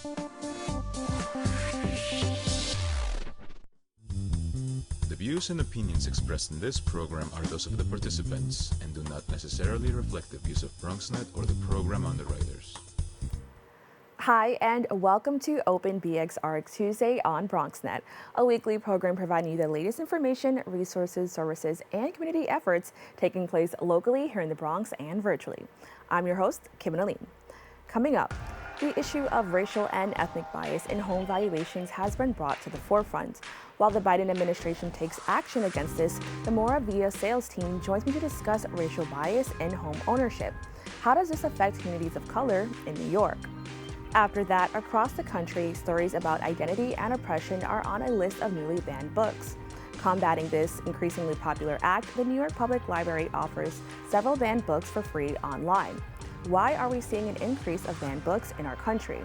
The views and opinions expressed in this program are those of the participants and do not necessarily reflect the views of BronxNet or the program underwriters. Hi, and welcome to Open BXR Tuesday on BronxNet, a weekly program providing you the latest information, resources, services, and community efforts taking place locally here in the Bronx and virtually. I'm your host, Kim Aline. Coming up, the issue of racial and ethnic bias in home valuations has been brought to the forefront. While the Biden administration takes action against this, the Moravia sales team joins me to discuss racial bias in home ownership. How does this affect communities of color in New York? After that, across the country, stories about identity and oppression are on a list of newly banned books. Combating this increasingly popular act, the New York Public Library offers several banned books for free online. Why are we seeing an increase of banned books in our country?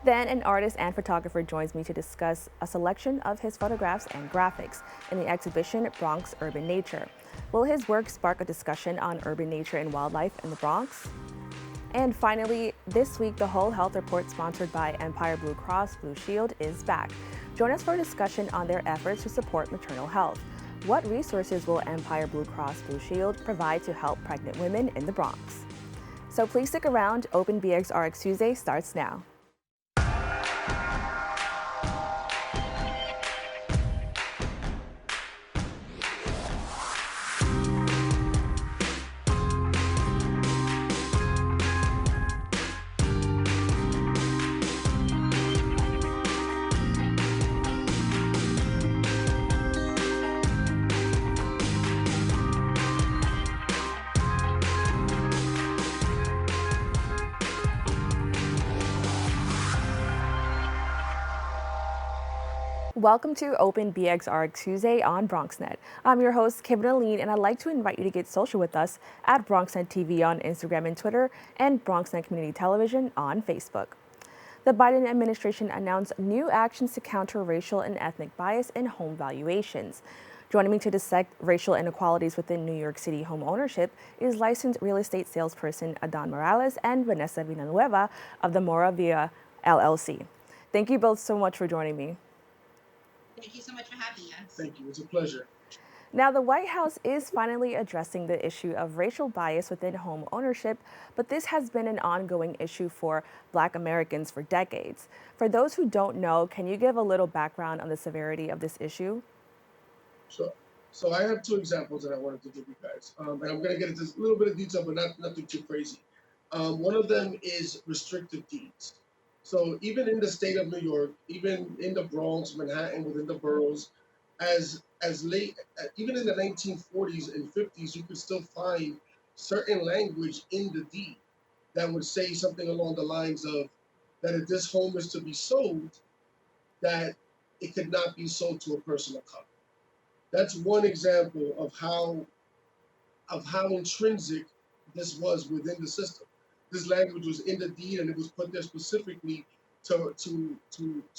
Then an artist and photographer joins me to discuss a selection of his photographs and graphics in the exhibition Bronx Urban Nature. Will his work spark a discussion on urban nature and wildlife in the Bronx? And finally, this week, the Whole Health Report sponsored by Empire Blue Cross Blue Shield is back. Join us for a discussion on their efforts to support maternal health. What resources will Empire Blue Cross Blue Shield provide to help pregnant women in the Bronx? So please stick around. Open BXRX Tuesday starts now. Welcome to Open BXR Tuesday on BronxNet. I'm your host, Kim Aline, and I'd like to invite you to get social with us at BronxNet TV on Instagram and Twitter, and BronxNet Community Television on Facebook. The Biden administration announced new actions to counter racial and ethnic bias in home valuations. Joining me to dissect racial inequalities within New York City home ownership is licensed real estate salesperson Adan Morales and Vanessa Villanueva of the Moravia LLC. Thank you both so much for joining me. Thank you so much for having us. Thank you. It's a pleasure. Now, the White House is finally addressing the issue of racial bias within home ownership, but this has been an ongoing issue for Black Americans for decades. For those who don't know, can you give a little background on the severity of this issue? Sure. So I have two examples that I wanted to give you guys. And I'm going to get into a little bit of detail, but not nothing too crazy. One of them is restrictive deeds. So even in the state of New York, even in the Bronx, Manhattan, within the boroughs, as late, even in the 1940s and 50s, you could still find certain language in the deed that would say something along the lines of that if this home is to be sold, that it could not be sold to a person of color. That's one example of how intrinsic this was within the system. This language was in the deed, and it was put there specifically to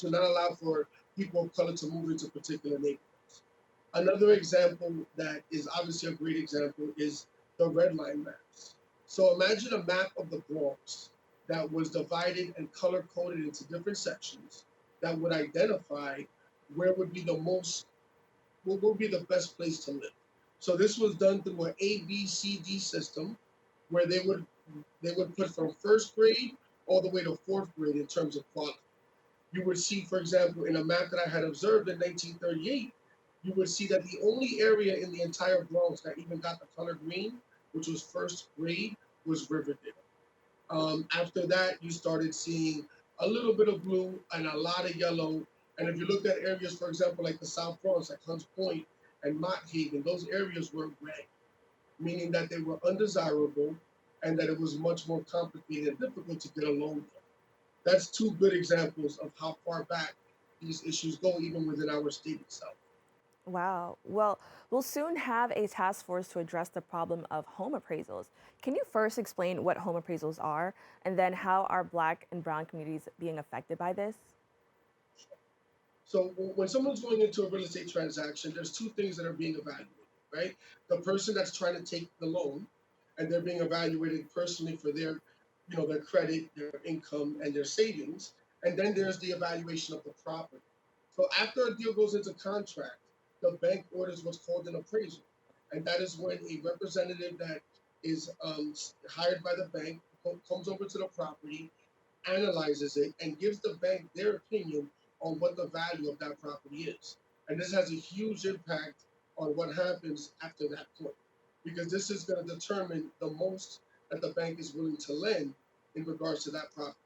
not allow for people of color to move into particular neighborhoods. Another example that is obviously a great example is the red line maps. So imagine a map of the Bronx that was divided and color coded into different sections that would identify where would be what would be the best place to live. So this was done through an A, B, C, D system, where they would put from first grade all the way to fourth grade in terms of quality. You would see, for example, in a map that I had observed in 1938, you would see that the only area in the entire Bronx that even got the color green, which was first grade, was Riverdale. After that, you started seeing a little bit of blue and a lot of yellow. And if you look at areas, for example, like the South Bronx, like Hunts Point and Mott Haven, those areas were red, meaning that they were undesirable and that it was much more complicated and difficult to get a loan there. That's two good examples of how far back these issues go, even within our state itself. Wow. Well, we'll soon have a task force to address the problem of home appraisals. Can you first explain what home appraisals are, and then how are Black and Brown communities being affected by this? So when someone's going into a real estate transaction, there's two things that are being evaluated, right? The person that's trying to take the loan, and they're being evaluated personally for their their credit, their income, and their savings. And then there's the evaluation of the property. So after a deal goes into contract, the bank orders what's called an appraisal, and that is when a representative that is hired by the bank comes over to the property, analyzes it, and gives the bank their opinion on what the value of that property is. And this has a huge impact on what happens after that point, because this is going to determine the most that the bank is willing to lend in regards to that property.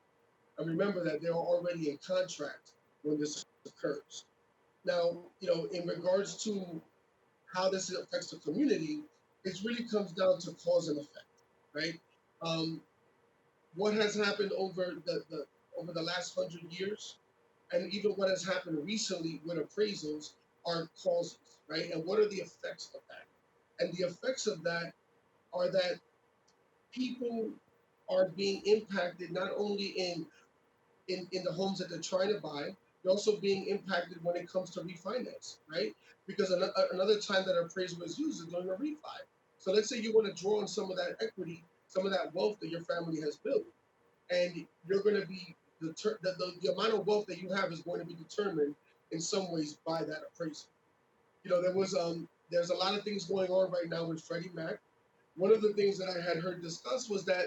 And remember that they're already in contract when this occurs. Now, in regards to how this affects the community, it really comes down to cause and effect, right? Um, what has happened over the last 100 years, and even what has happened recently with appraisals, are causes, right? And what are the effects of that? And the effects of that are that people are being impacted not only in the homes that they're trying to buy, they're also being impacted when it comes to refinance, right? Because another time that appraisal is used is during a refi. So let's say you want to draw on some of that equity, some of that wealth that your family has built, and you're going to be the amount of wealth that you have is going to be determined in some ways by that appraisal. There's a lot of things going on right now with Freddie Mac. One of the things that I had heard discussed was that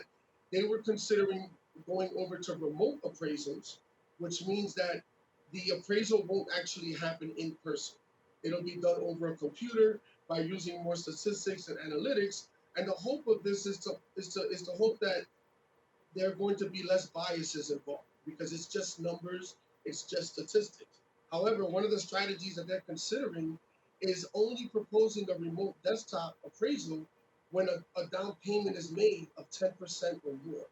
they were considering going over to remote appraisals, which means that the appraisal won't actually happen in person. It'll be done over a computer by using more statistics and analytics. And the hope of this is to hope that there are going to be less biases involved, because it's just numbers, it's just statistics. However, one of the strategies that they're considering is only proposing a remote desktop appraisal when a down payment is made of 10% or more.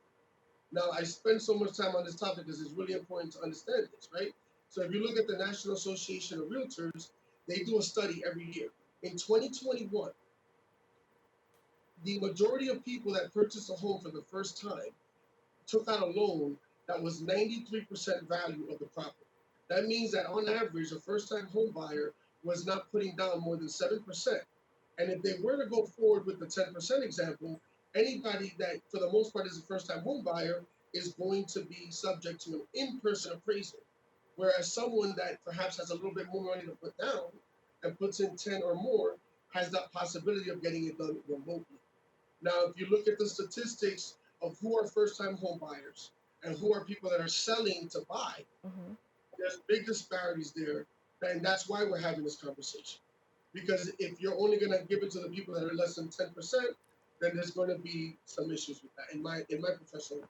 Now, I spend so much time on this topic because it's really important to understand this, right? So if you look at the National Association of Realtors, they do a study every year. In 2021, the majority of people that purchase a home for the first time took out a loan that was 93% value of the property. That means that on average, a first time home buyer was not putting down more than 7%. And if they were to go forward with the 10% example, anybody that, for the most part, is a first time home buyer is going to be subject to an in person appraisal. Whereas someone that perhaps has a little bit more money to put down and puts in 10 or more has that possibility of getting it done remotely. Now, if you look at the statistics of who are first-time home buyers and who are people that are selling to buy, Hmm. there's big disparities there, and that's why we're having this conversation. Because if you're only going to give it to the people that are less than 10%, then there's going to be some issues with that, in my professional opinion.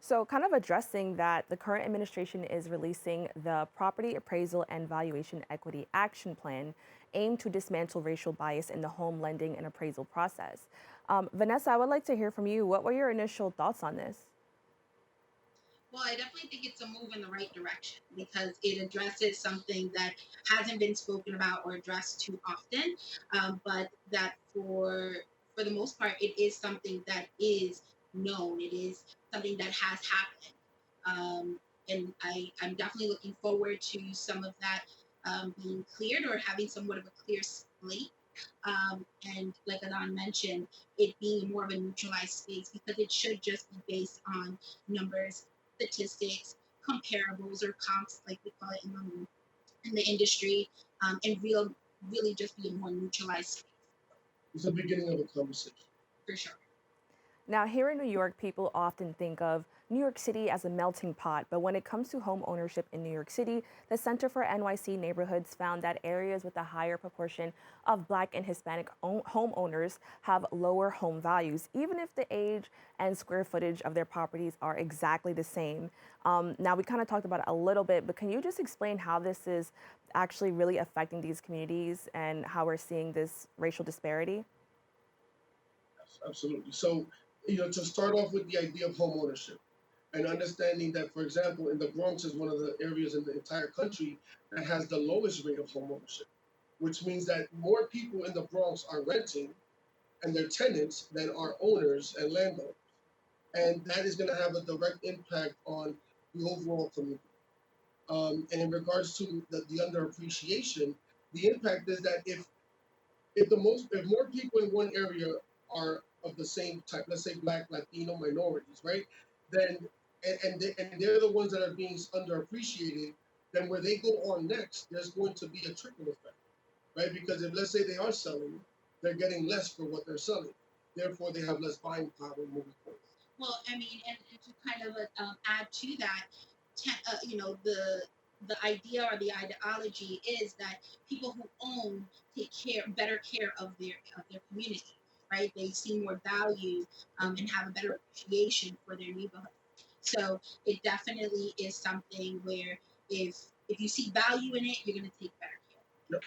So, kind of addressing that, the current administration is releasing the Property Appraisal and Valuation Equity Action Plan, aimed to dismantle racial bias in the home lending and appraisal process. Vanessa, I would like to hear from you. What were your initial thoughts on this? Well, I definitely think it's a move in the right direction because it addresses something that hasn't been spoken about or addressed too often, but that for the most part, it is something that is known. It is something that has happened, and I'm definitely looking forward to some of that being cleared or having somewhat of a clear slate. And like Adon mentioned, it being more of a neutralized space because it should just be based on numbers, statistics, comparables or comps, like we call it in the industry, and really just be a more neutralized space It's the beginning of a conversation. for sure. Now, here in New York, people often think of New York City as a melting pot, but when it comes to home ownership in New York City, the Center for NYC Neighborhoods found that areas with a higher proportion of Black and Hispanic homeowners have lower home values, even if the age and square footage of their properties are exactly the same. Now, we kind of talked about it a little bit, but can you just explain how this is actually really affecting these communities and how we're seeing this racial disparity? Yes, absolutely. So, to start off with the idea of home ownership and understanding that, for example, in the Bronx is one of the areas in the entire country that has the lowest rate of home ownership, which means that more people in the Bronx are renting and they're tenants than are owners and landowners. And that is going to have a direct impact on the overall community. And in regards to the underappreciation, the impact is that if more people in one area are of the same type, let's say Black, Latino minorities, right? then and they're the ones that are being underappreciated, then where they go on next, there's going to be a trickle effect, right? Because if let's say they are selling, they're getting less for what they're selling. Therefore, they have less buying power moving forward. Well, I mean, and to kind of add to that, the idea or the ideology is that people who own take better care of their community, right? They see more value and have a better appreciation for their neighborhood. So it definitely is something where if you see value in it, you're going to take better care. Yep,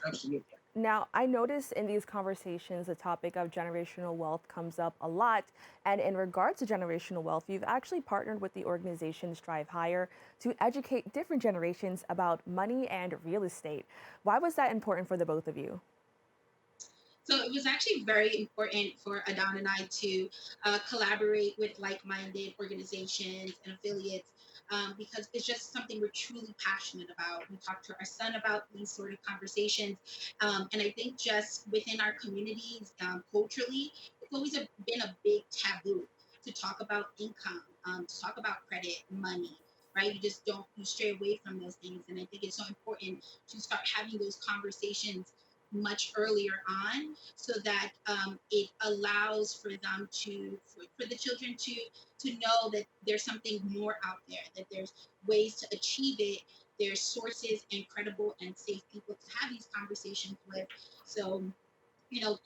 absolutely. Now, I notice in these conversations, the topic of generational wealth comes up a lot. And in regards to generational wealth, you've actually partnered with the organization Strive Higher to educate different generations about money and real estate. Why was that important for the both of you? So it was actually very important for Adon and I to collaborate with like-minded organizations and affiliates because it's just something we're truly passionate about. We talk to our son about these sort of conversations, and I think just within our communities, culturally, it's always been a big taboo to talk about income, to talk about credit, money. Right, you stray away from those things, and I think it's so important to start having those conversations much earlier on so that it allows for them for the children to know that there's something more out there, that there's ways to achieve it, there's sources and credible and safe people to have these conversations with. So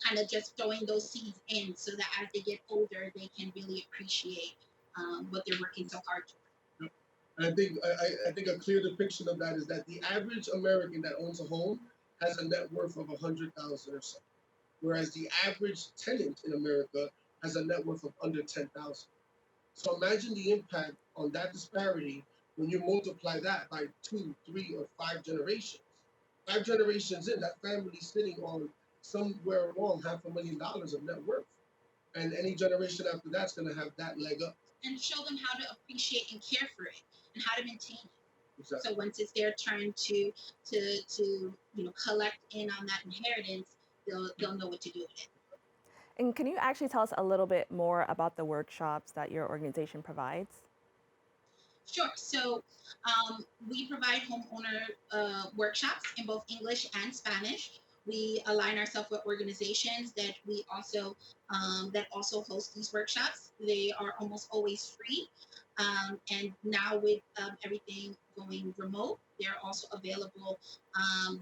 kind of just throwing those seeds in so that as they get older they can really appreciate what they're working so hard for. And I think a clear depiction of that is that the average American that owns a home has a net worth of 100,000 or so, whereas the average tenant in America has a net worth of under 10,000. So imagine the impact on that disparity when you multiply that by 2, 3, or 5 generations. 5 generations in, that family's sitting on somewhere along $500,000 of net worth, and any generation after that's going to have that leg up. And show them how to appreciate and care for it, and how to maintain it. Exactly. So once it's their turn to collect in on that inheritance, they'll know what to do with it. And can you actually tell us a little bit more about the workshops that your organization provides? Sure. So we provide homeowner workshops in both English and Spanish. We align ourselves with organizations that also host these workshops. They are almost always free. And now with everything going remote, they're also available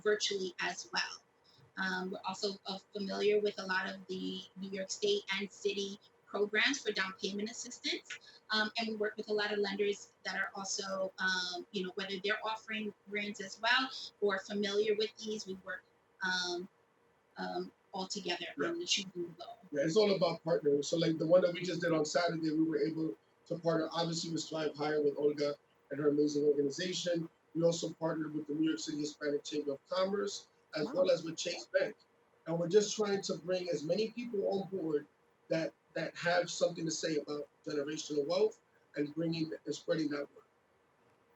virtually as well. We're also familiar with a lot of the New York State and city programs for down payment assistance. And we work with a lot of lenders that are also, whether they're offering grants as well or familiar with these, we work all together on the shooting goal. Yeah, it's all about partnering. So like the one that we just did on Saturday, we were able to partner obviously with Strive Higher with Olga and her amazing organization. We also partnered with the New York City Hispanic Chamber of Commerce as well as with Chase Bank. And we're just trying to bring as many people on board that have something to say about generational wealth and bringing and spreading that word.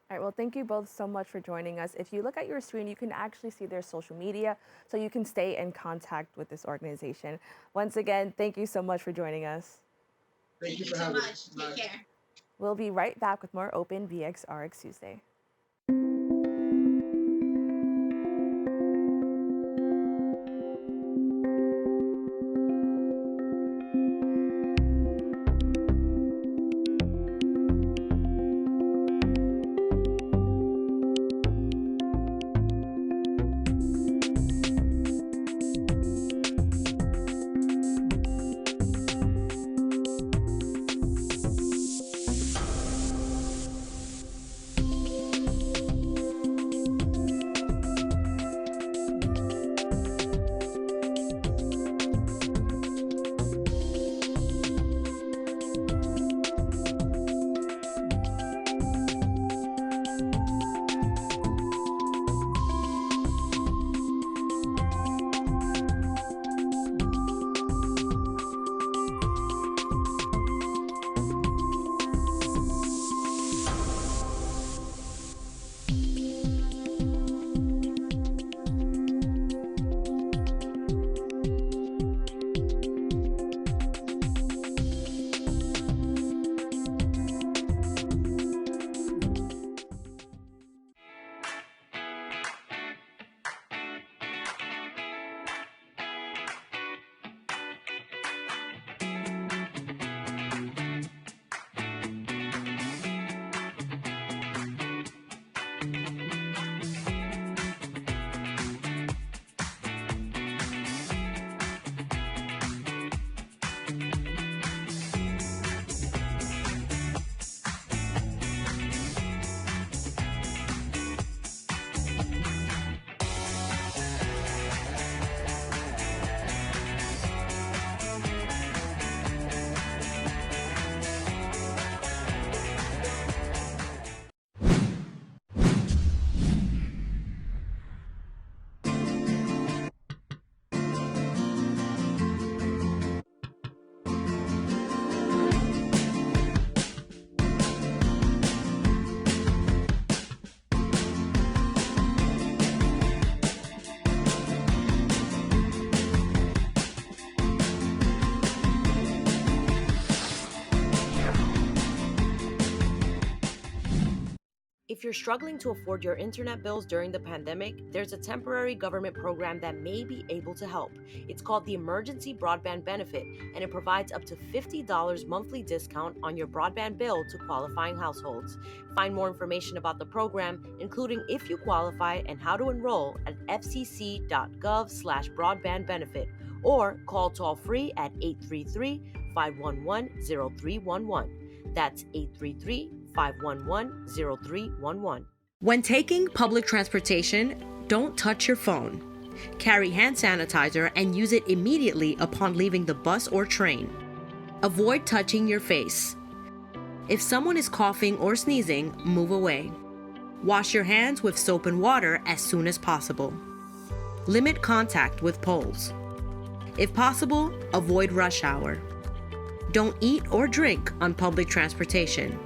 All right, well, thank you both so much for joining us. If you look at your screen, you can actually see their social media, so you can stay in contact with this organization. Once again, thank you so much for joining us. Thank you for so having much. us. Take Bye. care. We'll be right back with more Open BXRX Tuesday. If you're struggling to afford your internet bills during the pandemic, there's a temporary government program that may be able to help. It's called the Emergency Broadband Benefit, and it provides up to $50 monthly discount on your broadband bill to qualifying households. Find more information about the program, including if you qualify and how to enroll at fcc.gov/broadbandbenefit or call toll-free at 833-511-0311. That's 833-511-0311. When taking public transportation, don't touch your phone. Carry hand sanitizer and use it immediately upon leaving the bus or train. Avoid touching your face. If someone is coughing or sneezing, move away. Wash your hands with soap and water as soon as possible. Limit contact with poles. If possible, avoid rush hour. Don't eat or drink on public transportation.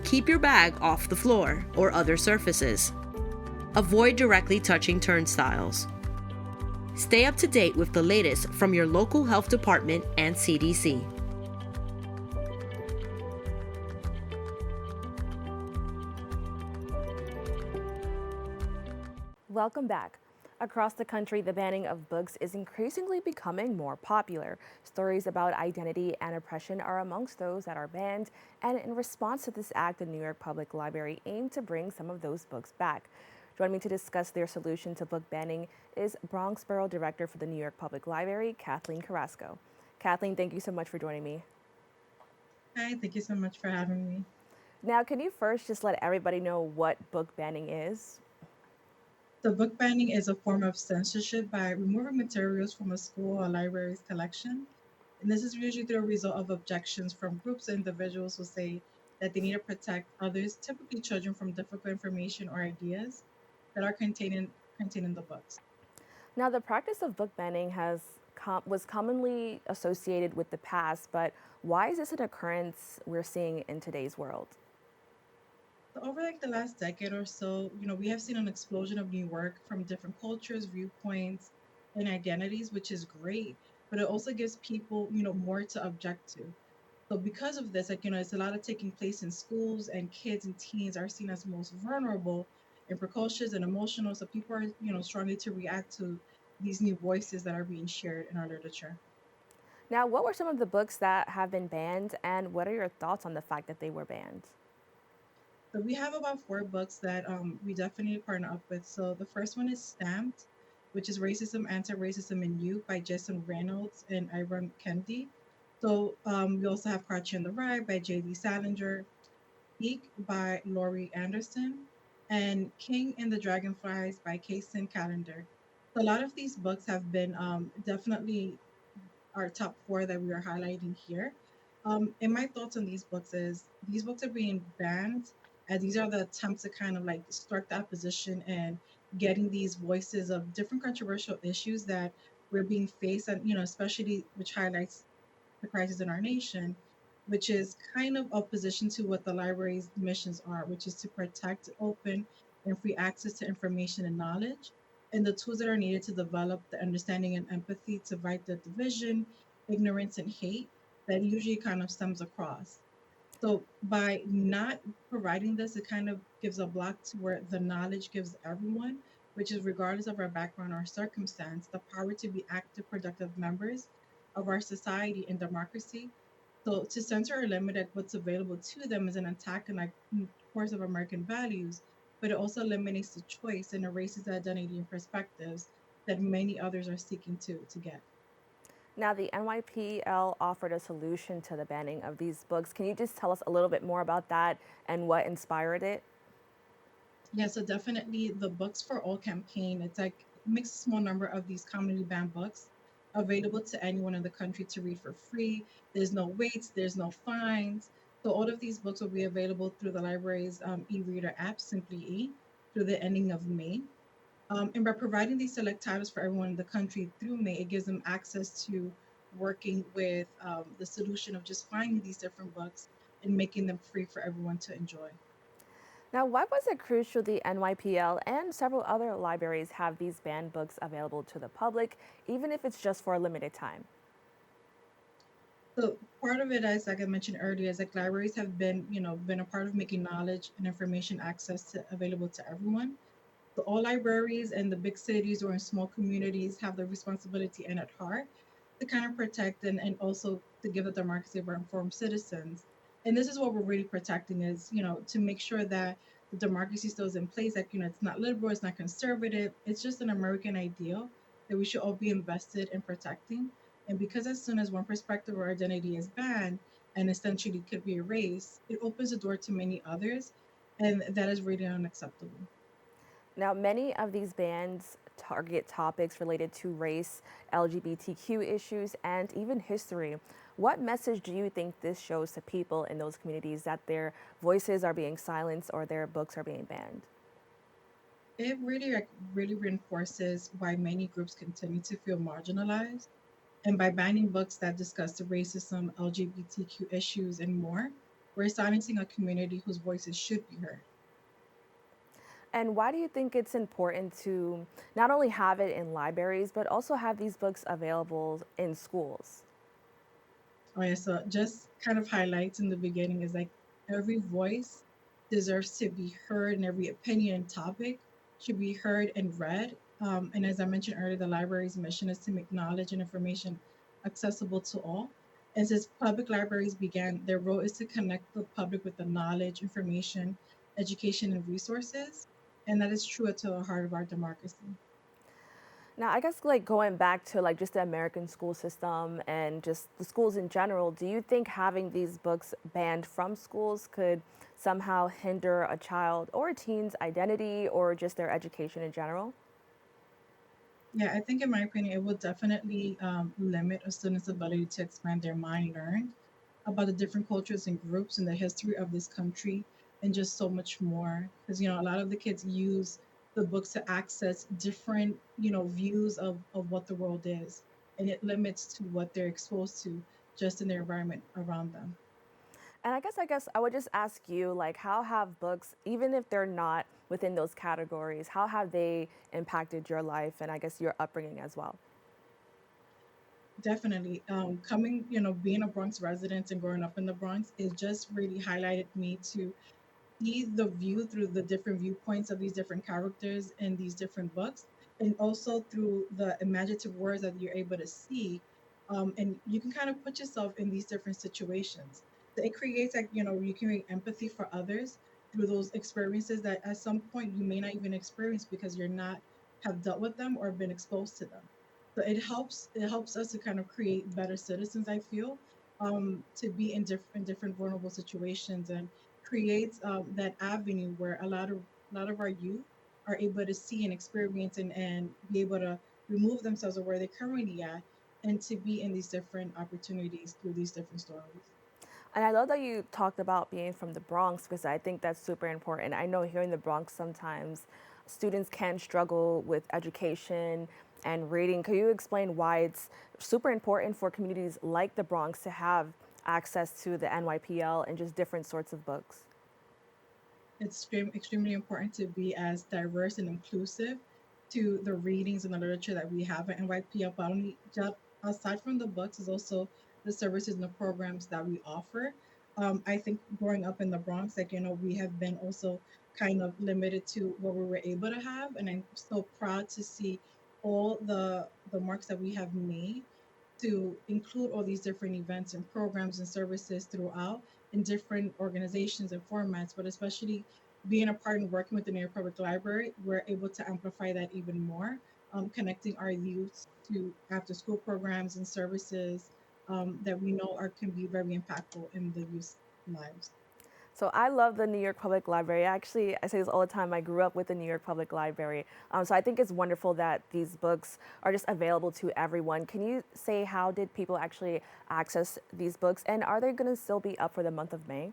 Keep your bag off the floor or other surfaces. Avoid directly touching turnstiles. Stay up to date with the latest from your local health department and CDC. Welcome back. Across the country, the banning of books is increasingly becoming more popular. Stories about identity and oppression are amongst those that are banned, and in response to this act, the New York Public Library aimed to bring some of those books back. Joining me to discuss their solution to book banning is Bronx Borough Director for the New York Public Library, Kathleen Carrasco. Kathleen, thank you so much for joining me. Hi, thank you so much for having me. Now, can you first just let everybody know what book banning is? So book banning is a form of censorship by removing materials from a school or library's collection. And this is usually the result of objections from groups or individuals who say that they need to protect others, typically children, from difficult information or ideas that are contained in the books. Now, the practice of book banning was commonly associated with the past, but why is this an occurrence we're seeing in today's world? So over like the last decade or so, we have seen an explosion of new work from different cultures, viewpoints, and identities, which is great. But it also gives people, more to object to. So because of this, it's a lot of taking place in schools, and kids and teens are seen as most vulnerable and precocious and emotional. So people are, strongly to react to these new voices that are being shared in our literature. Now, what were some of the books that have been banned, and what are your thoughts on the fact that they were banned? So we have about 4 books that we definitely partner up with. So the first one is Stamped, which is Racism, Anti-Racism in You by Jason Reynolds and Ibram Kendi. So we also have Crouching in the Rye by J.D. Salinger, Speak by Laurie Anderson, and King and the Dragonflies by Kason Calendar. So a lot of these books have been definitely our top 4 that we are highlighting here. And my thoughts on these books is these books are being banned, and these are the attempts to kind of like start the opposition and getting these voices of different controversial issues that we're being faced, and especially which highlights the crisis in our nation, which is kind of opposition to what the library's missions are, which is to protect open and free access to information and knowledge, and the tools that are needed to develop the understanding and empathy to fight the division, ignorance, and hate that usually kind of stems across. So by not providing this, it kind of gives a block to where the knowledge gives everyone, which is regardless of our background or circumstance, the power to be active, productive members of our society and democracy. So to censor or limit what's available to them is an attack on like course of American values, but it also eliminates the choice and erases the identity and perspectives that many others are seeking to get. Now, the NYPL offered a solution to the banning of these books. Can you just tell us a little bit more about that and what inspired it? Yeah, so definitely the Books for All campaign. It's like makes a small number of these commonly banned books available to anyone in the country to read for free. There's no waits, there's no fines. So all of these books will be available through the library's e-reader app, Simply E, through the ending of May. And by providing these select titles for everyone in the country through May, it gives them access to working with the solution of just finding these different books and making them free for everyone to enjoy. Now, why was it crucial the NYPL and several other libraries have these banned books available to the public, even if it's just for a limited time? So part of it, as like I mentioned earlier, is like libraries have been, been a part of making knowledge and information access to available to everyone. So all libraries in the big cities or in small communities have the responsibility and at heart to kind of protect and also to give a democracy of our informed citizens. And this is what we're really protecting is, to make sure that the democracy still is in place, like, it's not liberal, it's not conservative, it's just an American ideal that we should all be invested in protecting. And because as soon as one perspective or identity is banned and essentially could be erased, it opens the door to many others. And that is really unacceptable. Now, many of these bans target topics related to race, LGBTQ issues, and even history. What message do you think this shows to people in those communities that their voices are being silenced or their books are being banned? It really really reinforces why many groups continue to feel marginalized. And by banning books that discuss the racism, LGBTQ issues, and more, we're silencing a community whose voices should be heard. And why do you think it's important to not only have it in libraries, but also have these books available in schools? Oh yeah, so just kind of highlights in the beginning is like every voice deserves to be heard, and every opinion and topic should be heard and read. And as I mentioned earlier, the library's mission is to make knowledge and information accessible to all. And since public libraries began, their role is to connect the public with the knowledge, information, education, and resources. And that is true to the heart of our democracy. Now, I guess like going back to like just the American school system and just the schools in general, do you think having these books banned from schools could somehow hinder a child or a teen's identity or just their education in general? Yeah, I think in my opinion, it will definitely limit a student's ability to expand their mind learned about the different cultures and groups and the history of this country and just so much more. Because, a lot of the kids use the books to access different, views of what the world is. And it limits to what they're exposed to just in their environment around them. And I guess I would just ask you like how have books, even if they're not within those categories, how have they impacted your life and I guess your upbringing as well? Definitely. Coming, being a Bronx resident and growing up in the Bronx, it just really highlighted me to see the view through the different viewpoints of these different characters in these different books, and also through the imaginative words that you're able to see. And you can kind of put yourself in these different situations. So it creates like, you can create empathy for others through those experiences that at some point you may not even experience because you're not have dealt with them or been exposed to them. So it helps us to kind of create better citizens, I feel, to be in different vulnerable situations, and creates that avenue where a lot of our youth are able to see and experience and be able to remove themselves of where they're currently at and to be in these different opportunities through these different stories. And I love that you talked about being from the Bronx because I think that's super important. I know here in the Bronx sometimes students can struggle with education and reading. Could you explain why it's super important for communities like the Bronx to have access to the NYPL and just different sorts of books? It's extremely important to be as diverse and inclusive to the readings and the literature that we have at NYPL. But only just aside from the books, is also the services and the programs that we offer. I think growing up in the Bronx, like, we have been also kind of limited to what we were able to have, and I'm so proud to see all the marks that we have made to include all these different events and programs and services throughout in different organizations and formats, but especially being a part and working with the New York Public Library, we're able to amplify that even more, connecting our youth to after school programs and services that we know can be very impactful in the youth lives. So I love the New York Public Library. Actually, I say this all the time. I grew up with the New York Public Library. So I think it's wonderful that these books are just available to everyone. Can you say how did people actually access these books? And are they going to still be up for the month of May?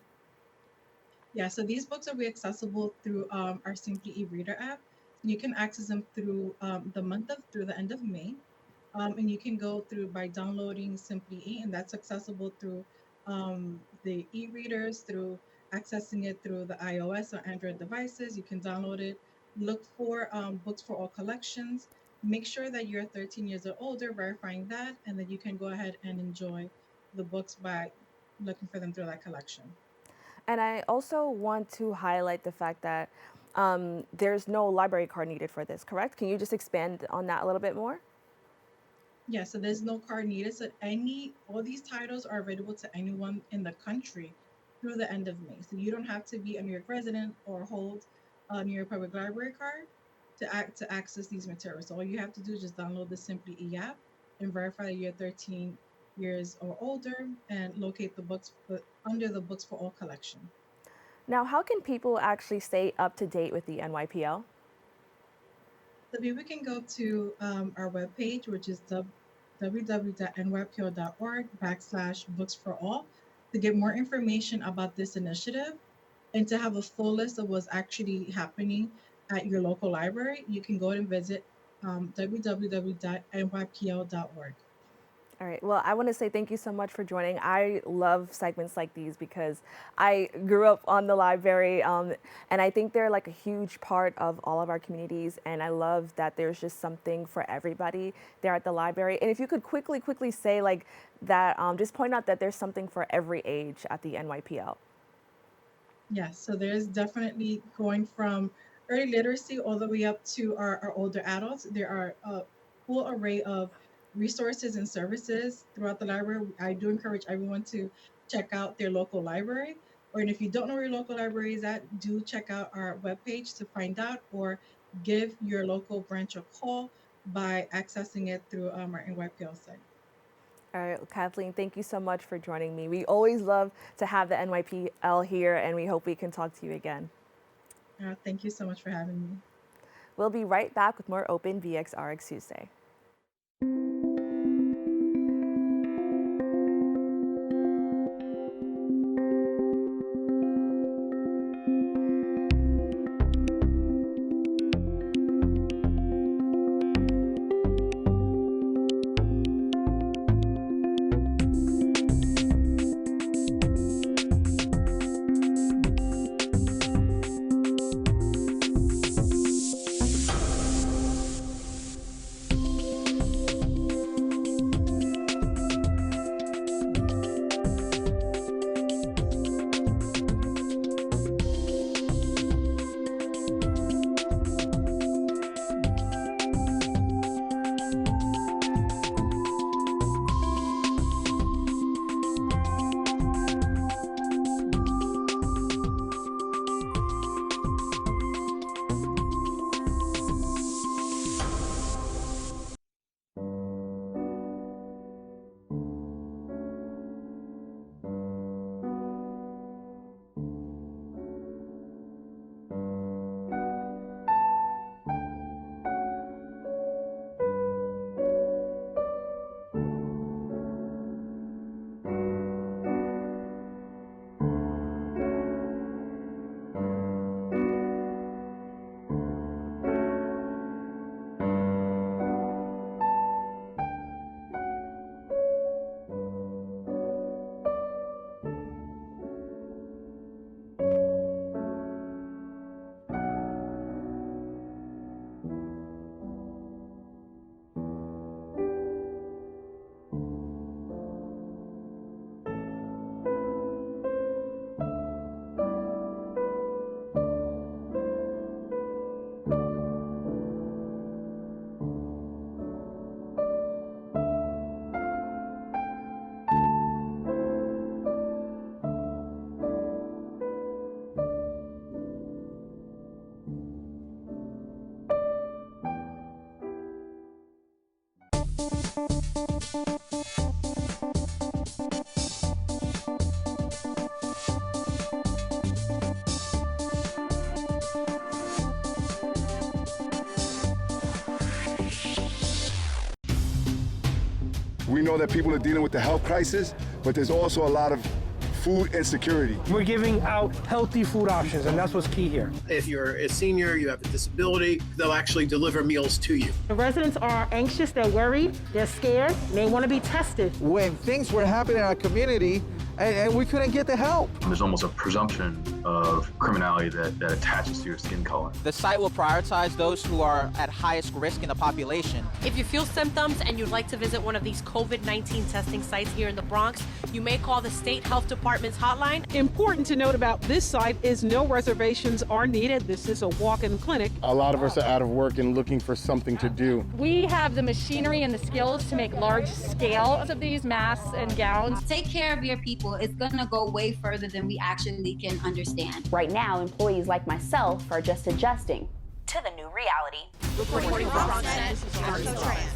Yeah, so these books will be accessible through our Simply e-reader app. You can access them through the end of May. And you can go through by downloading Simply E, and that's accessible through the e-readers, through accessing it through the iOS or Android devices. You can download it, look for books for all collections. Make sure that you're 13 years or older, verifying that, and then you can go ahead and enjoy. the books by looking for them through that collection. And I also want to highlight the fact that there's no library card needed for this, correct? Can you just expand on that a little bit more? Yeah, so there's no card needed. So all these titles are available to anyone in the country through the end of May. So you don't have to be a New York resident or hold a New York Public Library card to access these materials. So all you have to do is just download the Simply e-app and verify that you're 13 years or older and locate the books under the Books for All collection. Now, how can people actually stay up to date with the NYPL? So people can go to our webpage, which is www.nypl.org/books-for-all to get more information about this initiative and to have a full list of what's actually happening at your local library. You can go and visit www.nypl.org. All right. Well, I want to say thank you so much for joining. I love segments like these because I grew up on the library, and I think they're like a huge part of all of our communities. And I love that there's just something for everybody there at the library. And if you could quickly say like that, just point out that there's something for every age at the NYPL. Yes. So there's definitely going from early literacy all the way up to our older adults. There are a full array of resources and services throughout the library. I do encourage everyone to check out their local library, or if you don't know where your local library is at, do check out our webpage to find out, or give your local branch a call by accessing it through our NYPL site. All right, Kathleen, thank you so much for joining me. We always love to have the NYPL here, and we hope we can talk to you again. Thank you so much for having me. We'll be right back with more Open BXRX Tuesday. We know that people are dealing with the health crisis, but there's also a lot of food insecurity. We're giving out healthy food options, and that's what's key here. If you're a senior, you have a disability, they'll actually deliver meals to you. The residents are anxious, they're worried, they're scared, and they want to be tested. When things were happening in our community and we couldn't get the help. There's almost a presumption of criminality that attaches to your skin color. The site will prioritize those who are at highest risk in the population. If you feel symptoms and you'd like to visit one of these COVID-19 testing sites here in the Bronx, you may call the State Health Department's hotline. Important to note about this site is no reservations are needed. This is a walk-in clinic. A lot of us are out of work and looking for something to do. We have the machinery and the skills to make large scales of these masks and gowns. Take care of your people. It's going to go way further than we actually can understand. Right now, employees like myself are just adjusting to the new reality. Reporting from BronxNet, this is Arzo Tran.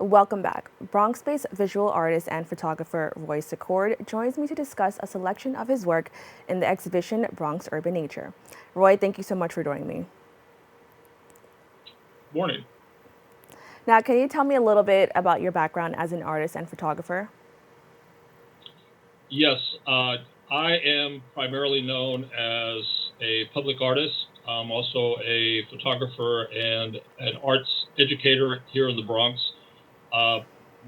Welcome back. Bronx-based visual artist and photographer Roy Secord joins me to discuss a selection of his work in the exhibition Bronx Urban Nature. Roy, thank you so much for joining me. Morning. Now, can you tell me a little bit about your background as an artist and photographer? Yes, I am primarily known as a public artist. I'm also a photographer and an arts educator here in the Bronx.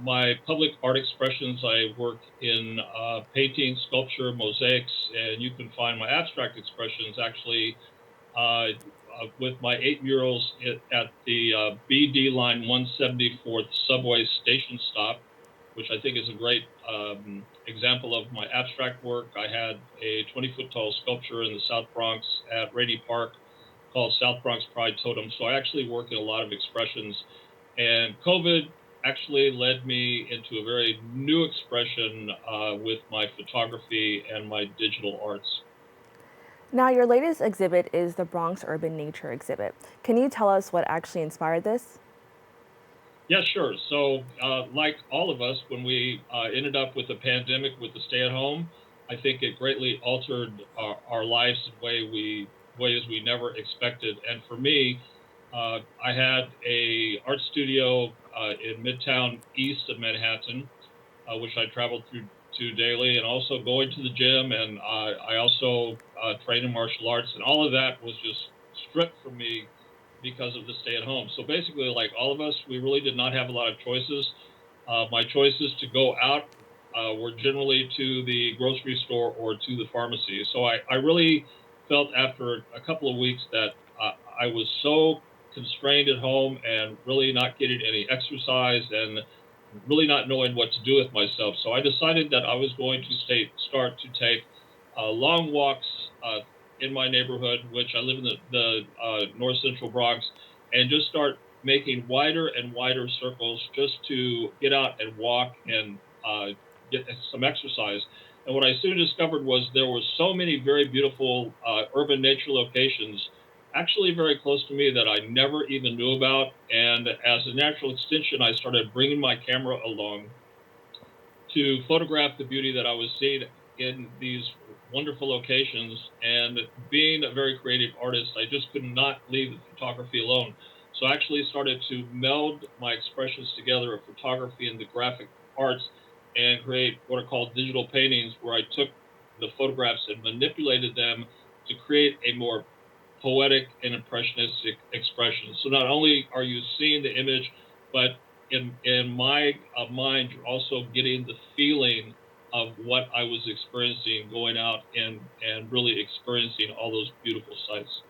My public art expressions, I work in painting, sculpture, mosaics, and you can find my abstract expressions actually with my 8 murals at the BD line 174th subway station stop, which I think is a great example of my abstract work. I had a 20-foot tall sculpture in the South Bronx at Rainey Park called South Bronx Pride Totem. So I actually work in a lot of expressions, and COVID actually led me into a very new expression with my photography and my digital arts. Now, your latest exhibit is the Bronx Urban Nature exhibit. Can you tell us what actually inspired this? Yeah, sure. So like all of us, when we ended up with the pandemic with the stay-at-home, I think it greatly altered our lives in ways we never expected. And for me, I had a art studio in Midtown East of Manhattan, which I traveled to daily, and also going to the gym. And I also train in martial arts, and all of that was just stripped from me because of the stay at home. So basically, like all of us, we really did not have a lot of choices. My choices to go out were generally to the grocery store or to the pharmacy. So I really felt after a couple of weeks that I was so constrained at home and really not getting any exercise and really not knowing what to do with myself. So I decided that I was going to start to take long walks in my neighborhood, which I live in the North Central Bronx, and just start making wider and wider circles just to get out and walk and get some exercise. And what I soon discovered was there were so many very beautiful urban nature locations actually very close to me that I never even knew about. And as a natural extension, I started bringing my camera along to photograph the beauty that I was seeing in these wonderful locations. And being a very creative artist, I just could not leave the photography alone. So I actually started to meld my expressions together of photography and the graphic arts and create what are called digital paintings, where I took the photographs and manipulated them to create a more poetic and impressionistic expression. So not only are you seeing the image, but in my mind, you're also getting the feeling of what I was experiencing going out and really experiencing all those beautiful sights.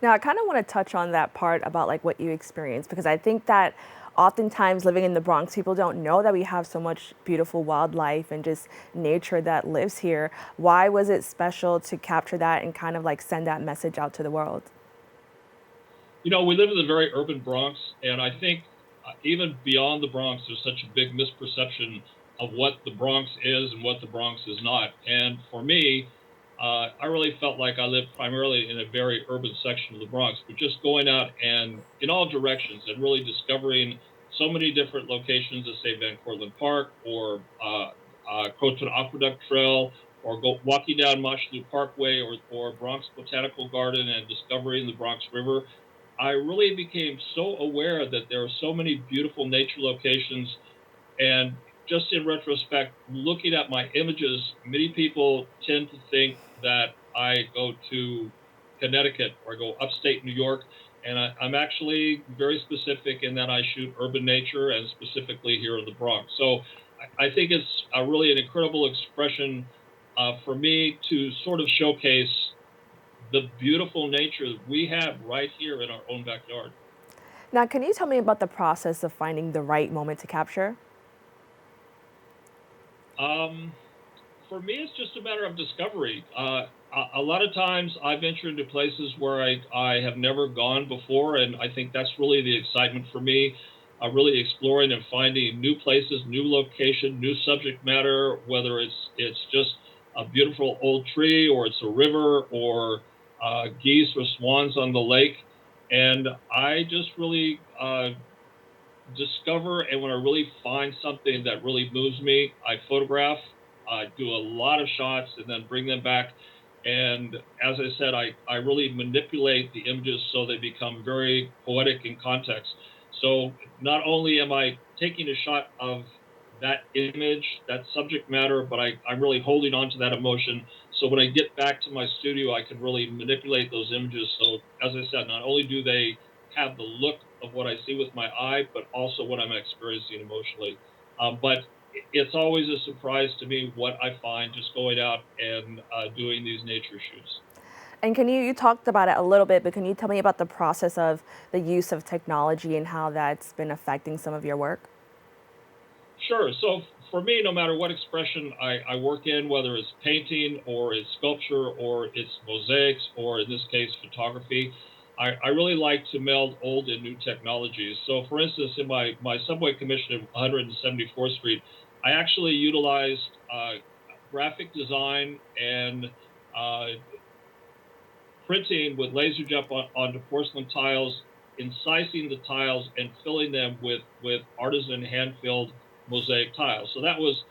Now, I kind of want to touch on that part about like what you experienced, because I think that oftentimes living in the Bronx, people don't know that we have so much beautiful wildlife and just nature that lives here. Why was it special to capture that and kind of like send that message out to the world? You know, we live in the very urban Bronx, and I think even beyond the Bronx, there's such a big misperception of what the Bronx is and what the Bronx is not. And for me, I really felt like I lived primarily in a very urban section of the Bronx, but just going out and in all directions and really discovering so many different locations at, say, Van Cortlandt Park or Croton Aqueduct Trail, or walking down Mosholu Parkway or Bronx Botanical Garden and discovering the Bronx River. I really became so aware that there are so many beautiful nature locations. And just in retrospect, looking at my images, many people tend to think that I go to Connecticut or I go upstate New York. And I'm actually very specific in that I shoot urban nature and specifically here in the Bronx. So I think it's really an incredible expression for me to sort of showcase the beautiful nature that we have right here in our own backyard. Now, can you tell me about the process of finding the right moment to capture? For me, it's just a matter of discovery. A lot of times I venture into places where I have never gone before, and I think that's really the excitement for me, really exploring and finding new places, new location, new subject matter, whether it's just a beautiful old tree or it's a river or geese or swans on the lake. And I just really discover, and when I really find something that really moves me, I photograph, I do a lot of shots and then bring them back. And as I said, I really manipulate the images so they become very poetic in context. So not only am I taking a shot of that image, that subject matter, but I'm really holding on to that emotion. So when I get back to my studio, I can really manipulate those images. So as I said, not only do they have the look of what I see with my eye, but also what I'm experiencing emotionally. But it's always a surprise to me what I find just going out and doing these nature shoots. And you talked about it a little bit, but can you tell me about the process of the use of technology and how that's been affecting some of your work? Sure. So for me, no matter what expression I work in, whether it's painting or it's sculpture or it's mosaics or in this case, photography, I really like to meld old and new technologies. So for instance, in my subway commission at 174th Street, I actually utilized graphic design and printing with laser jet onto porcelain tiles, incising the tiles and filling them with artisan hand-filled mosaic tiles. So that was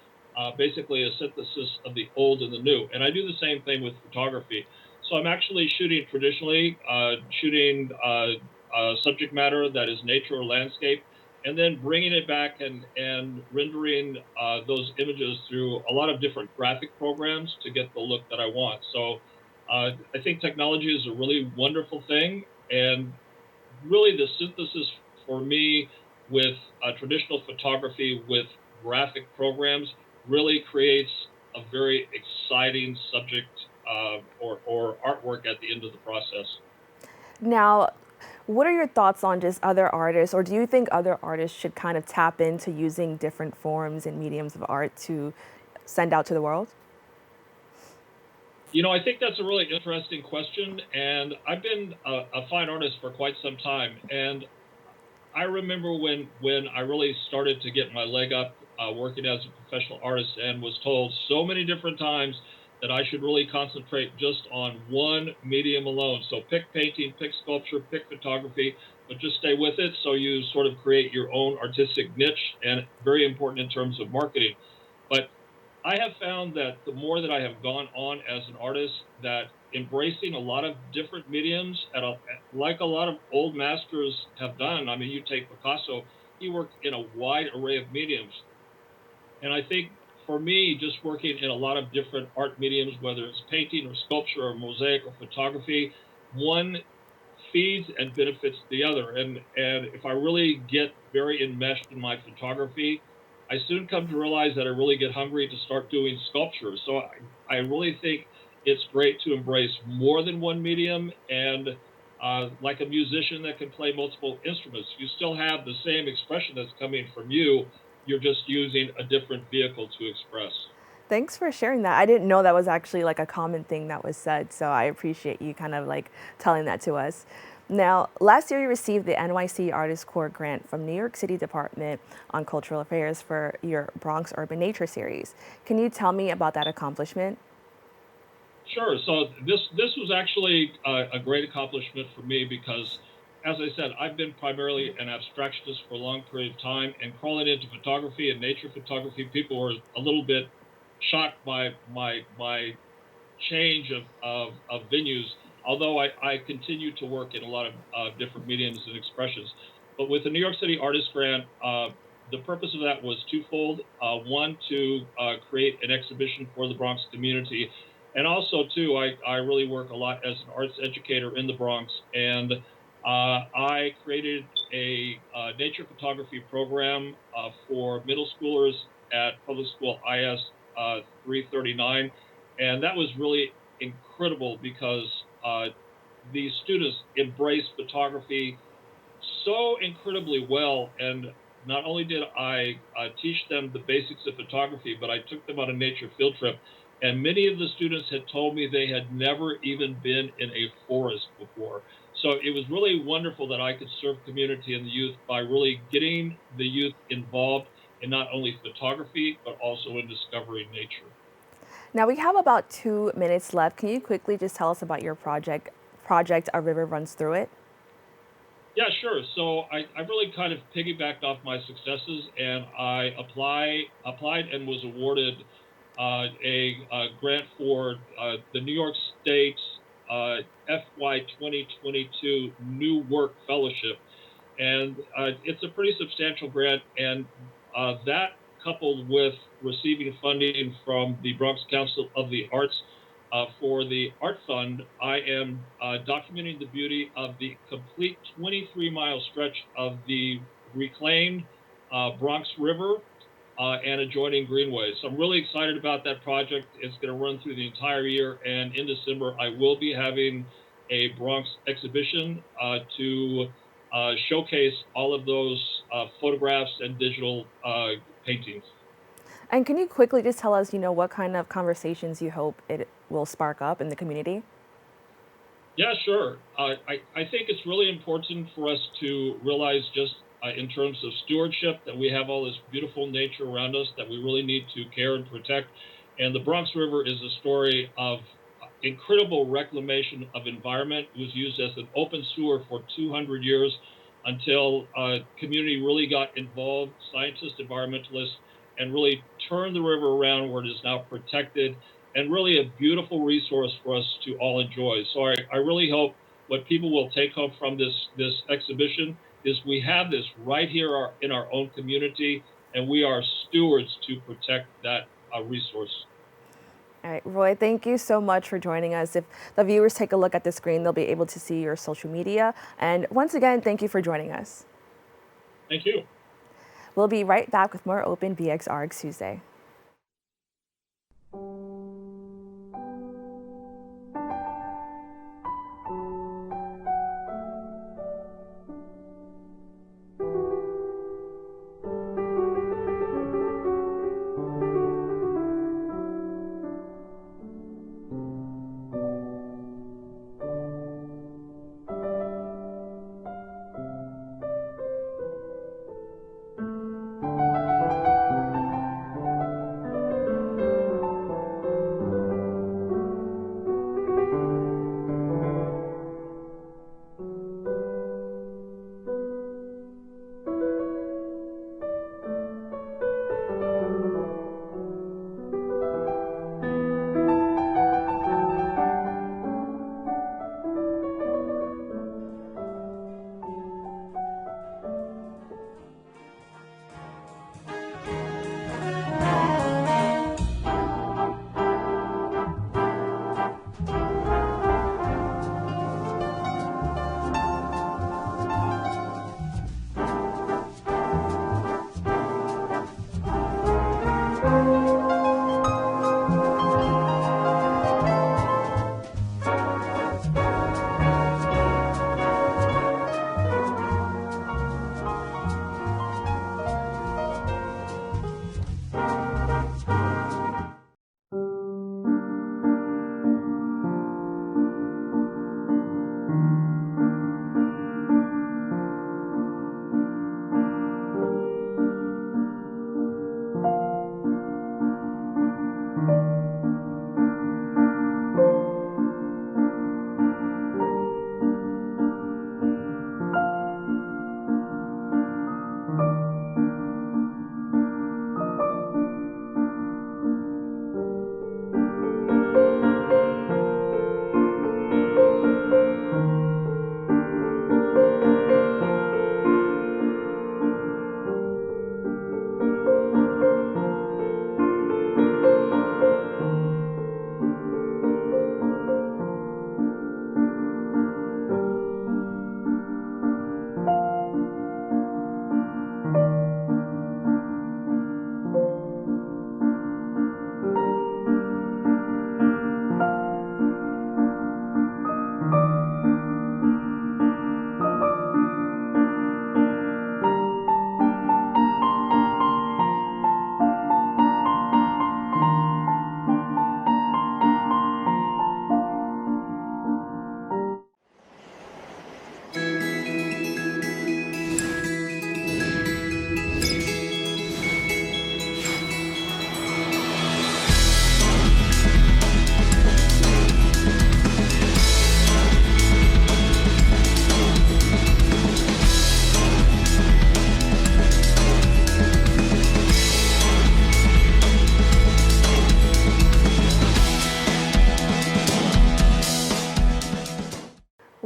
basically a synthesis of the old and the new. And I do the same thing with photography. So I'm actually shooting traditionally, shooting subject matter that is nature or landscape, and then bringing it back and rendering those images through a lot of different graphic programs to get the look that I want. So I think technology is a really wonderful thing, and really the synthesis for me with traditional photography with graphic programs really creates a very exciting subject or artwork at the end of the process. Now, what are your thoughts on just other artists, or do you think other artists should kind of tap into using different forms and mediums of art to send out to the world? You know, I think that's a really interesting question, and I've been a fine artist for quite some time. And I remember when I really started to get my leg up working as a professional artist and was told so many different times that I should really concentrate just on one medium alone. So pick painting, pick sculpture, pick photography, but just stay with it so you sort of create your own artistic niche, and very important in terms of marketing. But I have found that the more that I have gone on as an artist, that embracing a lot of different mediums, like a lot of old masters have done. I mean, you take Picasso, he worked in a wide array of mediums. And I think for me, just working in a lot of different art mediums, whether it's painting or sculpture or mosaic or photography, one feeds and benefits the other. And if I really get very enmeshed in my photography, I soon come to realize that I really get hungry to start doing sculpture. So I really think it's great to embrace more than one medium, and like a musician that can play multiple instruments, you still have the same expression that's coming from you. You're just using a different vehicle to express. Thanks for sharing that. I didn't know that was actually like a common thing that was said, so I appreciate you kind of like telling that to us. Now, last year you received the NYC Artist Corps grant from New York City Department on Cultural Affairs for your Bronx Urban Nature series. Can you tell me about that accomplishment? Sure. So this was actually a great accomplishment for me because, as I said, I've been primarily an abstractionist for a long period of time, and crawling into photography and nature photography, people were a little bit shocked by my change of venues. Although I continue to work in a lot of different mediums and expressions, but with the New York City Artist Grant, the purpose of that was twofold. One, to create an exhibition for the Bronx community. And also, too, I really work a lot as an arts educator in the Bronx, and I created a nature photography program for middle schoolers at Public School IS 339, and that was really incredible because these students embrace photography so incredibly well. And not only did I teach them the basics of photography, but I took them on a nature field trip. And many of the students had told me they had never even been in a forest before. So it was really wonderful that I could serve community and the youth by really getting the youth involved in not only photography, but also in discovering nature. Now we have about 2 minutes left. Can you quickly just tell us about your project, A River Runs Through It? Yeah, sure. So I really kind of piggybacked off my successes, and I applied and was awarded a grant for the New York State's FY 2022 New Work Fellowship. And it's a pretty substantial grant, and that coupled with receiving funding from the Bronx Council of the Arts for the Art Fund, I am documenting the beauty of the complete 23-mile stretch of the reclaimed Bronx River and adjoining greenways. So I'm really excited about that project. It's going to run through the entire year, and in December I will be having a Bronx exhibition to showcase all of those photographs and digital paintings. And can you quickly just tell us, what kind of conversations you hope it will spark up in the community? Yeah, sure. I think it's really important for us to realize just in terms of stewardship that we have all this beautiful nature around us that we really need to care and protect. And the Bronx River is a story of incredible reclamation of environment. It was used as an open sewer for 200 years until community really got involved, scientists, environmentalists, and really turned the river around where it is now protected and really a beautiful resource for us to all enjoy. So I really hope what people will take home from this exhibition is we have this right here in our own community, and we are stewards to protect that resource. All right, Roy, thank you so much for joining us. If the viewers take a look at the screen, they'll be able to see your social media. And once again, thank you for joining us. Thank you. We'll be right back with more Open BXR Tuesday.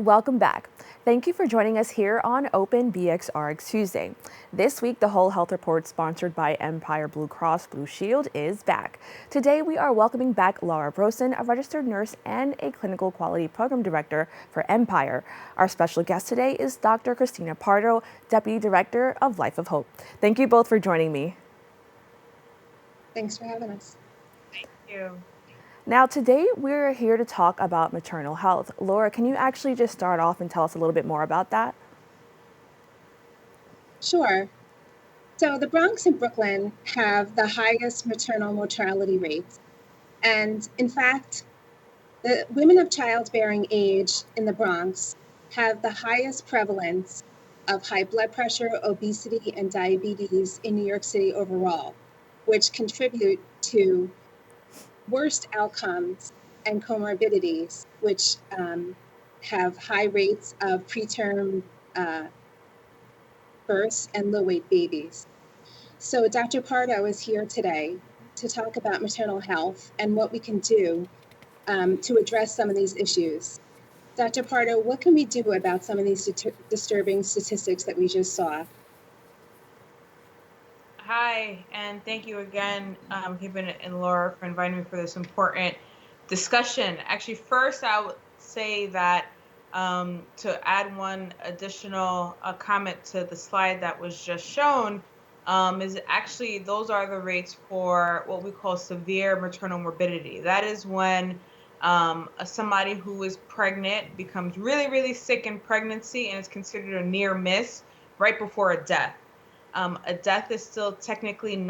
Welcome back. Thank you for joining us here on Open BXRX Tuesday. This week, the Whole Health Report, sponsored by Empire Blue Cross Blue Shield, is back. Today, we are welcoming back Laura Brosen, a registered nurse and a clinical quality program director for Empire. Our special guest today is Dr. Christina Pardo, Deputy Director of Life of Hope. Thank you both for joining me. Thanks for having us. Thank you. Now, today we're here to talk about maternal health. Laura, can you actually just start off and tell us a little bit more about that? Sure. So the Bronx and Brooklyn have the highest maternal mortality rates. And in fact, the women of childbearing age in the Bronx have the highest prevalence of high blood pressure, obesity, and diabetes in New York City overall, which contribute to worst outcomes and comorbidities, which have high rates of preterm births and low-weight babies. So Dr. Pardo is here today to talk about maternal health and what we can do to address some of these issues. Dr. Pardo, what can we do about some of these disturbing statistics that we just saw? Hi, and thank you again, Kevin and Laura, for inviting me for this important discussion. Actually, first, I would say that to add one additional comment to the slide that was just shown, is actually those are the rates for what we call severe maternal morbidity. That is when somebody who is pregnant becomes really, really sick in pregnancy and is considered a near miss right before a death. A death is still technically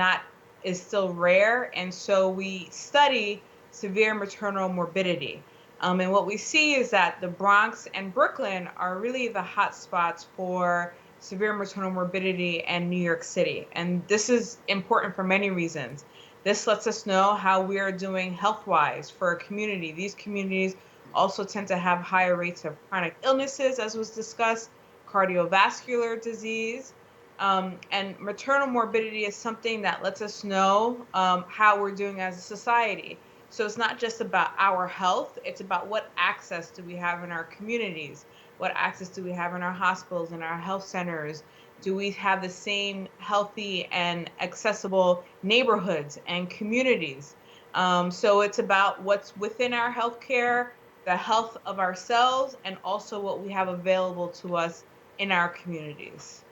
is still rare, and so we study severe maternal morbidity. And what we see is that the Bronx and Brooklyn are really the hot spots for severe maternal morbidity and New York City. And this is important for many reasons. This lets us know how we are doing health-wise for a community. These communities also tend to have higher rates of chronic illnesses, as was discussed, cardiovascular disease, and maternal morbidity is something that lets us know how we're doing as a society. So it's not just about our health, it's about what access do we have in our communities? What access do we have in our hospitals, in our health centers? Do we have the same healthy and accessible neighborhoods and communities? So it's about what's within our healthcare, the health of ourselves, and also what we have available to us in our communities.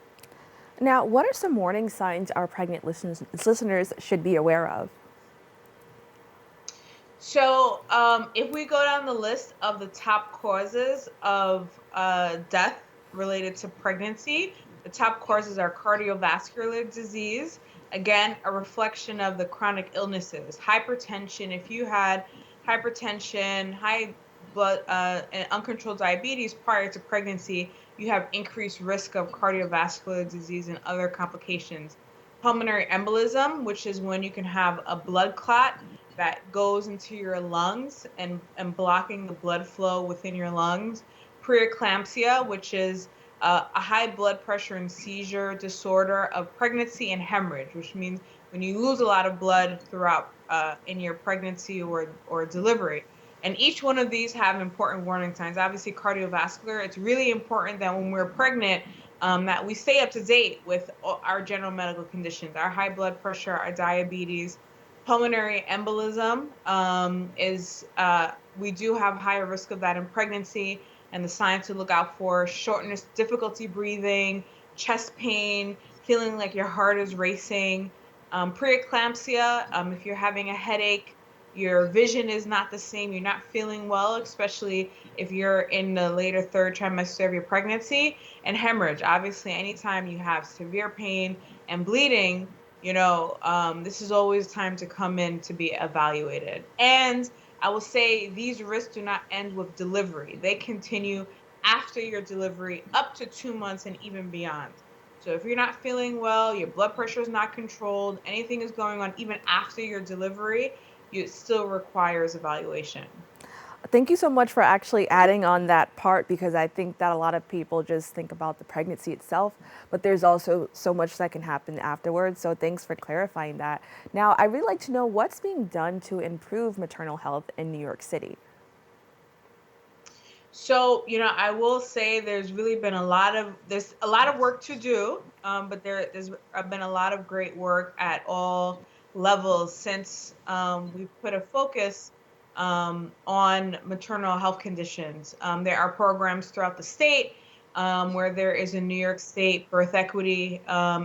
Now, what are some warning signs our pregnant listeners should be aware of? So if we go down the list of the top causes of death related to pregnancy, the top causes are cardiovascular disease, again, a reflection of the chronic illnesses. Hypertension, if you had hypertension, high blood, and uncontrolled diabetes prior to pregnancy, you have increased risk of cardiovascular disease and other complications. Pulmonary embolism, which is when you can have a blood clot that goes into your lungs and blocking the blood flow within your lungs. Preeclampsia, which is a high blood pressure and seizure disorder of pregnancy, and hemorrhage, which means when you lose a lot of blood throughout in your pregnancy or delivery. And each one of these have important warning signs. Obviously, cardiovascular, it's really important that when we're pregnant, that we stay up to date with our general medical conditions, our high blood pressure, our diabetes. Pulmonary embolism we do have higher risk of that in pregnancy, and the signs to look out for: shortness, difficulty breathing, chest pain, feeling like your heart is racing. Preeclampsia, if you're having a headache, your vision is not the same, you're not feeling well, especially if you're in the later third trimester of your pregnancy. And hemorrhage, obviously, anytime you have severe pain and bleeding, this is always time to come in to be evaluated. And I will say these risks do not end with delivery. They continue after your delivery up to 2 months and even beyond. So if you're not feeling well, your blood pressure is not controlled, anything is going on even after your delivery, it still requires evaluation. Thank you so much for actually adding on that part, because I think that a lot of people just think about the pregnancy itself, but there's also so much that can happen afterwards. So thanks for clarifying that. Now, I'd really like to know what's being done to improve maternal health in New York City. So, I will say there's a lot of work to do, but there's been a lot of great work at all levels since we put a focus on maternal health conditions. There are programs throughout the state where there is a New York State Birth Equity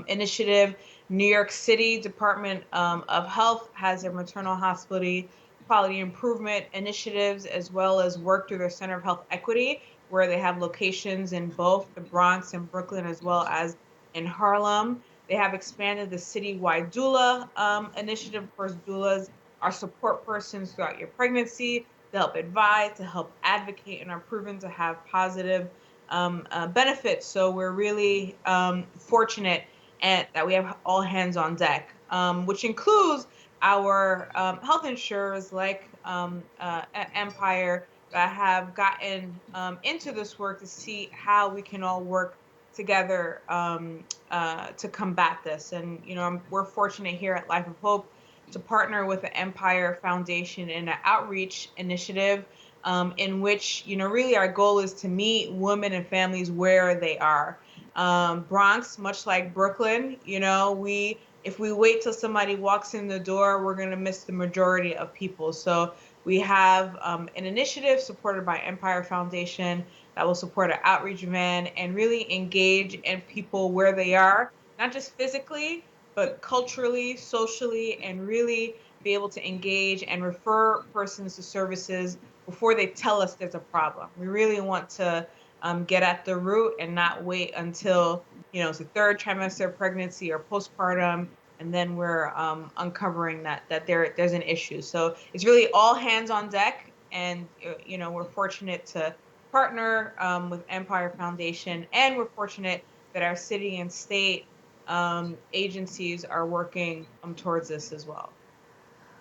Initiative. New York City Department of Health has a maternal hospital quality improvement initiatives, as well as work through their Center of Health Equity, where they have locations in both the Bronx and Brooklyn, as well as in Harlem. They have expanded the citywide doula initiative. Of course, doulas are support persons throughout your pregnancy to help advise, to help advocate, and are proven to have positive benefits. So we're really fortunate that we have all hands on deck, which includes our health insurers like Empire that have gotten into this work to see how we can all work together to combat this. And, we're fortunate here at Life of Hope to partner with the Empire Foundation in an outreach initiative in which, really our goal is to meet women and families where they are. Bronx, much like Brooklyn, if we wait till somebody walks in the door, we're going to miss the majority of people. So we have an initiative supported by Empire Foundation that will support an outreach van and really engage in people where they are, not just physically, but culturally, socially, and really be able to engage and refer persons to services before they tell us there's a problem. We really want to get at the root and not wait until it's the third trimester of pregnancy or postpartum, and then we're uncovering that there's an issue. So it's really all hands on deck, and we're fortunate to partner with Empire Foundation, and we're fortunate that our city and state agencies are working towards this as well.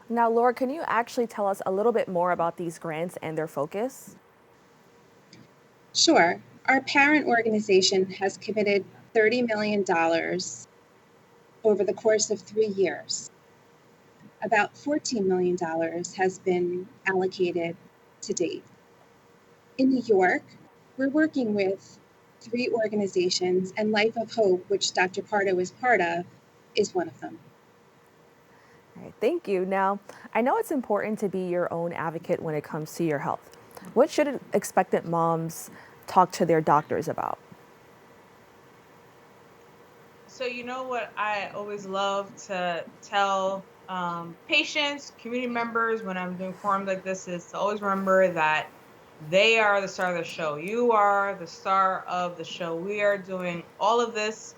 Now, Laura, can you actually tell us a little bit more about these grants and their focus? Sure. Our parent organization has committed $30 million over the course of 3 years. About $14 million has been allocated to date. In New York, we're working with 3 organizations, and Life of Hope, which Dr. Pardo is part of, is one of them. All right, thank you. Now, I know it's important to be your own advocate when it comes to your health. What should expectant moms talk to their doctors about? So what I always love to tell patients, community members when I'm doing forums like this is to always remember that they are the star of the show. You are the star of the show. We are doing all of this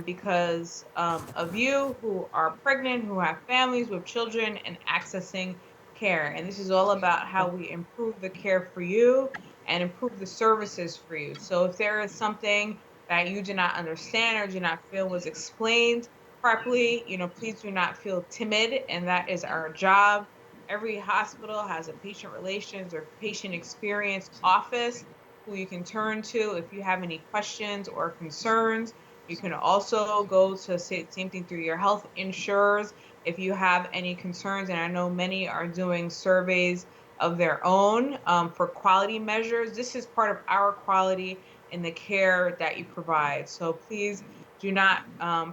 because of you who are pregnant, who have families with children, and accessing care. And this is all about how we improve the care for you and improve the services for you. So if there is something that you do not understand or do not feel was explained properly, please do not feel timid, and that is our job. Every hospital has a patient relations or patient experience office who you can turn to if you have any questions or concerns. You can also go to same thing through your health insurers if you have any concerns. And I know many are doing surveys of their own for quality measures. This is part of our quality in the care that you provide. So please do not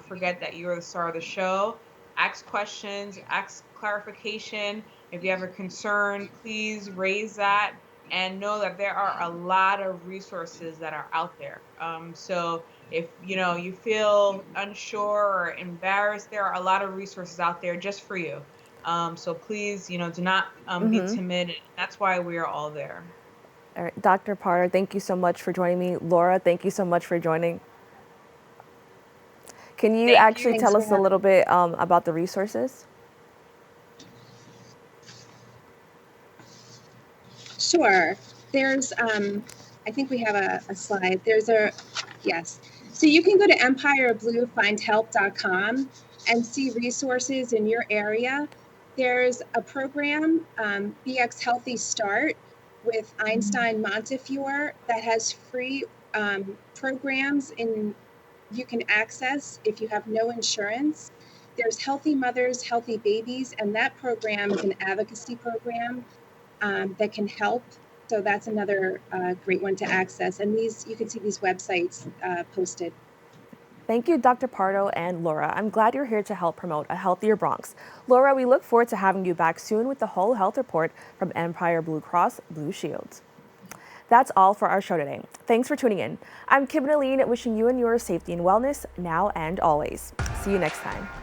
forget that you're the star of the show. Ask questions, ask clarification. If you have a concern, please raise that, and know that there are a lot of resources that are out there. So if you feel unsure or embarrassed, there are a lot of resources out there just for you. So please, do not be timid. That's why we are all there. All right, Dr. Pardo, thank you so much for joining me. Laura, thank you so much for joining. Can you actually tell us a little bit about the resources? Sure. There's, I think we have a slide. Yes. So you can go to empirebluefindhelp.com and see resources in your area. There's a program, BX Healthy Start, with Einstein Montefiore that has free programs you can access if you have no insurance. There's Healthy Mothers, Healthy Babies, and that program is an advocacy program that can help So that's another great one to access. And these, you can see these websites posted. Thank you, Dr. Pardo and Laura. I'm glad you're here to help promote a healthier Bronx. Laura, we look forward to having you back soon with the whole health report from Empire Blue Cross Blue Shield. That's all for our show today. Thanks for tuning in. I'm Kim Naleen, wishing you and yours safety and wellness now and always. See you next time.